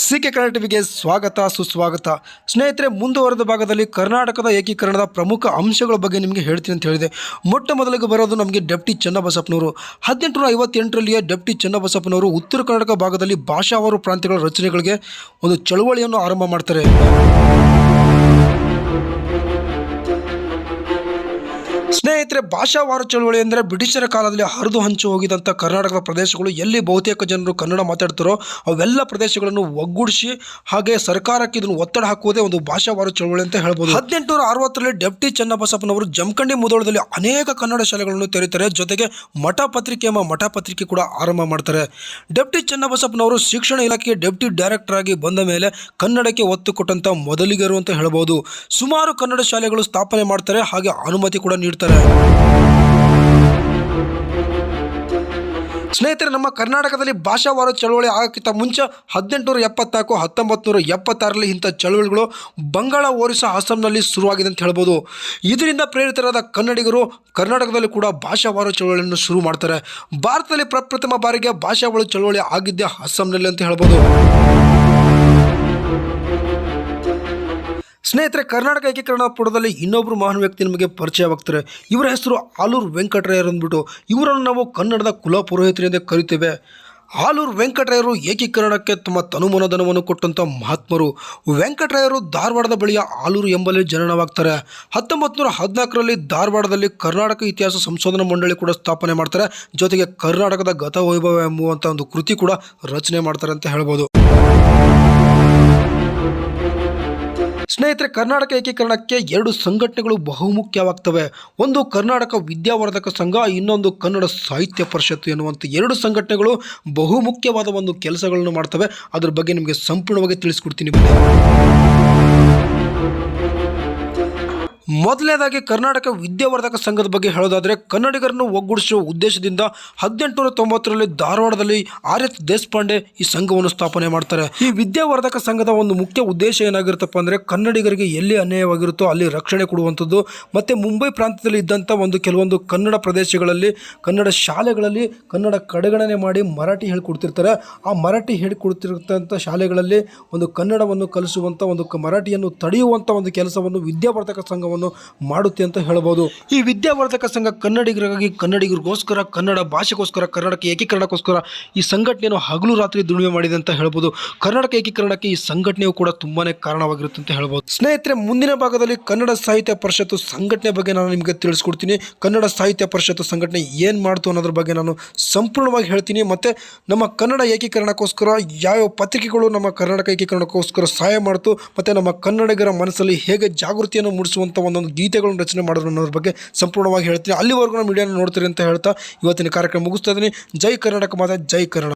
C K Kannada ಟಿವಿಗೆ ಸ್ವಾಗತ ಸುಸ್ವಾಗತ. ಸ್ನೇಹಿತರೆ, ಮುಂದುವರೆದ ಭಾಗದಲ್ಲಿ ಕರ್ನಾಟಕದ ಏಕೀಕರಣದ ಪ್ರಮುಖ ಅಂಶಗಳ ಬಗ್ಗೆ ನಿಮಗೆ ಹೇಳ್ತೀನಿ ಅಂತ ಹೇಳಿದೆ. ಮೊಟ್ಟ ಮೊದಲಿಗೆ ಬರೋದು ನಮಗೆ ಡೆಪ್ಟಿ ಚನ್ನಬಸಪ್ಪನವರು. 1858ರಲ್ಲಿಯೇ ಡೆಪ್ಟಿ ಚನ್ನಬಸಪ್ಪನವರು ಉತ್ತರ ಕರ್ನಾಟಕ ಭಾಗದಲ್ಲಿ ಭಾಷಾವಾರು ಪ್ರಾಂತ್ಯಗಳ ರಚನೆಗಳಿಗೆ ಒಂದು ಚಳುವಳಿಯನ್ನು ಆರಂಭ ಮಾಡ್ತಾರೆ. ಸ್ನೇಹಿತರೆ, ಭಾಷಾವಾರು ಚಳವಳಿ ಅಂದರೆ ಬ್ರಿಟಿಷರ ಕಾಲದಲ್ಲಿ ಹರಿದು ಹಂಚು ಹೋಗಿದಂಥ ಕರ್ನಾಟಕದ ಪ್ರದೇಶಗಳು ಎಲ್ಲಿ ಬಹುತೇಕ ಜನರು ಕನ್ನಡ ಮಾತಾಡ್ತಾರೋ ಅವೆಲ್ಲ ಪ್ರದೇಶಗಳನ್ನು ಒಗ್ಗೂಡಿಸಿ ಹಾಗೆ ಸರ್ಕಾರಕ್ಕೆ ಇದನ್ನು ಒತ್ತಡ ಹಾಕುವುದೇ ಒಂದು ಭಾಷಾವಾರು ಚಳವಳಿ ಅಂತ ಹೇಳ್ಬೋದು. 1860ರಲ್ಲಿ ಡೆಪ್ಟಿ ಚನ್ನಬಸಪ್ಪನವರು ಜಮಖಂಡಿ ಮುಧೋಳದಲ್ಲಿ ಅನೇಕ ಕನ್ನಡ ಶಾಲೆಗಳನ್ನು ತೆರೀತಾರೆ. ಜೊತೆಗೆ ಮಠ ಪತ್ರಿಕೆ ಕೂಡ ಆರಂಭ ಮಾಡ್ತಾರೆ. ಡೆಪ್ಟಿ ಚನ್ನಬಸಪ್ಪನವರು ಶಿಕ್ಷಣ ಇಲಾಖೆಗೆ ಡೆಪ್ಟಿ ಡೈರೆಕ್ಟರ್ ಆಗಿ ಬಂದ ಮೇಲೆ ಕನ್ನಡಕ್ಕೆ ಒತ್ತು ಕೊಟ್ಟಂತ ಮೊದಲಿಗರು ಅಂತ ಹೇಳ್ಬೋದು. ಸುಮಾರು ಕನ್ನಡ ಶಾಲೆಗಳು ಸ್ಥಾಪನೆ ಮಾಡ್ತಾರೆ, ಹಾಗೆ ಅನುಮತಿ ಕೂಡ ನೀಡ್ತಾರೆ. ಸ್ನೇಹಿತರೆ, ನಮ್ಮ ಕರ್ನಾಟಕದಲ್ಲಿ ಭಾಷಾವಾರು ಚಳವಳಿ ಆಗಕ್ಕಿಂತ ಮುಂಚೆ 1874 1976ರಲ್ಲಿ ಇಂಥ ಚಳವಳಿಗಳು ಬಂಗಾಳ, ಒರಿಸ್ಸಾ, ಅಸ್ಸಾಂನಲ್ಲಿ ಶುರುವಾಗಿದೆ ಅಂತ ಹೇಳ್ಬೋದು. ಇದರಿಂದ ಪ್ರೇರಿತರಾದ ಕನ್ನಡಿಗರು ಕರ್ನಾಟಕದಲ್ಲಿ ಕೂಡ ಭಾಷಾವಾರು ಚಳವಳಿಯನ್ನು ಶುರು ಮಾಡ್ತಾರೆ. ಭಾರತದಲ್ಲಿ ಪ್ರಪ್ರಥಮ ಬಾರಿಗೆ ಭಾಷಾವಾರು ಚಳವಳಿ ಆಗಿದ್ದೇ ಅಸ್ಸಾಂನಲ್ಲಿ ಅಂತ ಹೇಳ್ಬೋದು. ಸ್ನೇಹಿತರೆ, ಕರ್ನಾಟಕ ಏಕೀಕರಣ ಪೂರ್ವದಲ್ಲಿ ಇನ್ನೊಬ್ಬರು ಮಹಾನ್ ವ್ಯಕ್ತಿ ನಮಗೆ ಪರಿಚಯವಾಗ್ತಾರೆ. ಇವರ ಹೆಸರು ಆಲೂರು ವೆಂಕಟರಾಯರು ಅಂದ್ಬಿಟ್ಟು. ಇವರನ್ನು ನಾವು ಕನ್ನಡದ ಕುಲ ಪುರೋಹಿತರು ಎಂದು ಕರಿತೇವೆ. ಆಲೂರು ವೆಂಕಟರಾಯರು ಏಕೀಕರಣಕ್ಕೆ ತಮ್ಮ ತನುಮನಧನವನ್ನು ಕೊಟ್ಟಂಥ ಮಹಾತ್ಮರು. ವೆಂಕಟರಾಯರು ಧಾರವಾಡದ ಬಳಿಯ ಆಲೂರು ಎಂಬಲ್ಲಿ ಜನನವಾಗ್ತಾರೆ. 1914ರಲ್ಲಿ ಧಾರವಾಡದಲ್ಲಿ ಕರ್ನಾಟಕ ಇತಿಹಾಸ ಸಂಶೋಧನಾ ಮಂಡಳಿ ಕೂಡ ಸ್ಥಾಪನೆ ಮಾಡ್ತಾರೆ. ಜೊತೆಗೆ ಕರ್ನಾಟಕದ ಗತವೈಭವ ಎಂಬುವಂಥ ಒಂದು ಕೃತಿ ಕೂಡ ರಚನೆ ಮಾಡ್ತಾರೆ ಅಂತ ಹೇಳ್ಬೋದು. ಸ್ನೇಹಿತರೆ, ಕರ್ನಾಟಕ ಏಕೀಕರಣಕ್ಕೆ ಎರಡು ಸಂಘಟನೆಗಳು ಬಹುಮುಖ್ಯವಾಗ್ತವೆ. ಒಂದು ಕರ್ನಾಟಕ ವಿದ್ಯಾವರ್ಧಕ ಸಂಘ, ಇನ್ನೊಂದು ಕನ್ನಡ ಸಾಹಿತ್ಯ ಪರಿಷತ್ತು ಎನ್ನುವಂಥ ಎರಡು ಸಂಘಟನೆಗಳು ಬಹುಮುಖ್ಯವಾದ ಒಂದು ಕೆಲಸಗಳನ್ನು ಮಾಡ್ತವೆ. ಅದ್ರ ಬಗ್ಗೆ ನಿಮಗೆ ಸಂಪೂರ್ಣವಾಗಿ ತಿಳಿಸ್ಕೊಡ್ತೀನಿ. ಮೊದಲನೇದಾಗಿ ಕರ್ನಾಟಕ ವಿದ್ಯಾವರ್ಧಕ ಸಂಘದ ಬಗ್ಗೆ ಹೇಳೋದಾದರೆ, ಕನ್ನಡಿಗರನ್ನು ಒಗ್ಗೂಡಿಸುವ ಉದ್ದೇಶದಿಂದ 1890ರಲ್ಲಿ ಧಾರವಾಡದಲ್ಲಿ ಆರ್.ಎಸ್. ದೇಶಪಾಂಡೆ ಈ ಸಂಘವನ್ನು ಸ್ಥಾಪನೆ ಮಾಡ್ತಾರೆ. ಈ ವಿದ್ಯಾವರ್ಧಕ ಸಂಘದ ಒಂದು ಮುಖ್ಯ ಉದ್ದೇಶ ಏನಾಗಿರುತ್ತಪ್ಪ ಅಂದರೆ, ಕನ್ನಡಿಗರಿಗೆ ಎಲ್ಲಿ ಅನ್ಯಾಯವಾಗಿರುತ್ತೋ ಅಲ್ಲಿ ರಕ್ಷಣೆ ಕೊಡುವಂಥದ್ದು. ಮತ್ತು ಮುಂಬೈ ಪ್ರಾಂತ್ಯದಲ್ಲಿ ಇದ್ದಂಥ ಕೆಲವೊಂದು ಕನ್ನಡ ಪ್ರದೇಶಗಳಲ್ಲಿ ಕನ್ನಡ ಶಾಲೆಗಳಲ್ಲಿ ಕನ್ನಡ ಕಡೆಗಣನೆ ಮಾಡಿ ಮರಾಠಿ ಹೇಳಿಕೊಡ್ತಿರ್ತಾರೆ. ಆ ಮರಾಠಿ ಹೇಳಿಕೊಡ್ತಿರ್ತಂಥ ಶಾಲೆಗಳಲ್ಲಿ ಒಂದು ಕನ್ನಡವನ್ನು ಕಲಿಸುವಂಥ ಒಂದು ಮರಾಠಿಯನ್ನು ತಡೆಯುವಂಥ ಒಂದು ಕೆಲಸವನ್ನು ವಿದ್ಯಾವರ್ಧಕ ಸಂಘವನ್ನು ಮಾಡುತ್ತೆ ಅಂತ ಹೇಳ್ಬೋದು. ಈ ವಿದ್ಯಾವರ್ಧಕ ಸಂಘ ಕನ್ನಡಿಗರಿಗೋಸ್ಕರ, ಕನ್ನಡ ಭಾಷೆಗೋಸ್ಕರ, ಕರ್ನಾಟಕ ಏಕೀಕರಣಕ್ಕೋಸ್ಕರ ಈ ಸಂಘಟನೆಯನ್ನು ಹಗಲು ರಾತ್ರಿ ದುಡಿಮೆ ಮಾಡಿದೆ ಅಂತ ಹೇಳ್ಬೋದು. ಕರ್ನಾಟಕ ಏಕೀಕರಣಕ್ಕೆ ಈ ಸಂಘಟನೆಯು ಕೂಡ ತುಂಬಾನೇ ಕಾರಣವಾಗಿರುತ್ತೆ ಅಂತ ಹೇಳ್ಬೋದು. ಸ್ನೇಹಿತರೆ, ಮುಂದಿನ ಭಾಗದಲ್ಲಿ ಕನ್ನಡ ಸಾಹಿತ್ಯ ಪರಿಷತ್ತು ಸಂಘಟನೆ ಬಗ್ಗೆ ನಾನು ನಿಮಗೆ ತಿಳಿಸ್ಕೊಡ್ತೀನಿ. ಕನ್ನಡ ಸಾಹಿತ್ಯ ಪರಿಷತ್ತು ಸಂಘಟನೆ ಏನು ಮಾಡ್ತು ಅನ್ನೋದ್ರ ಬಗ್ಗೆ ನಾನು ಸಂಪೂರ್ಣವಾಗಿ ಹೇಳ್ತೀನಿ. ಮತ್ತು ನಮ್ಮ ಕನ್ನಡ ಏಕೀಕರಣಕ್ಕೋಸ್ಕರ ಯಾವ್ಯಾವ ಪತ್ರಿಕೆಗಳು ನಮ್ಮ ಕರ್ನಾಟಕ ಏಕೀಕರಣಕ್ಕೋಸ್ಕರ ಸಹಾಯ ಮಾಡ್ತು, ಮತ್ತು ನಮ್ಮ ಕನ್ನಡಿಗರ ಮನಸ್ಸಲ್ಲಿ ಹೇಗೆ ಜಾಗೃತಿಯನ್ನು ಮೂಡಿಸುವಂಥ ಒಂದೊಂದು ಗೀತೆಗಳನ್ನು ರಚನೆ ಮಾಡೋದ್ರ ಅನ್ನೋದ್ರ ಬಗ್ಗೆ ಸಂಪೂರ್ಣವಾಗಿ ಹೇಳ್ತೀನಿ. ಅಲ್ಲಿವರೆಗೂ ನಮ್ಮ ವಿಡಿಯೋನ ನೋಡ್ತೀರಿ ಅಂತ ಹೇಳ್ತಾ ಇವತ್ತಿನ ಕಾರ್ಯಕ್ರಮ ಮುಗಿಸ್ತಾ ಇದ್ದೀನಿ. ಜೈ ಕರ್ನಾಟಕ ಮಾತೆ, ಜೈ ಕನ್ನಡ.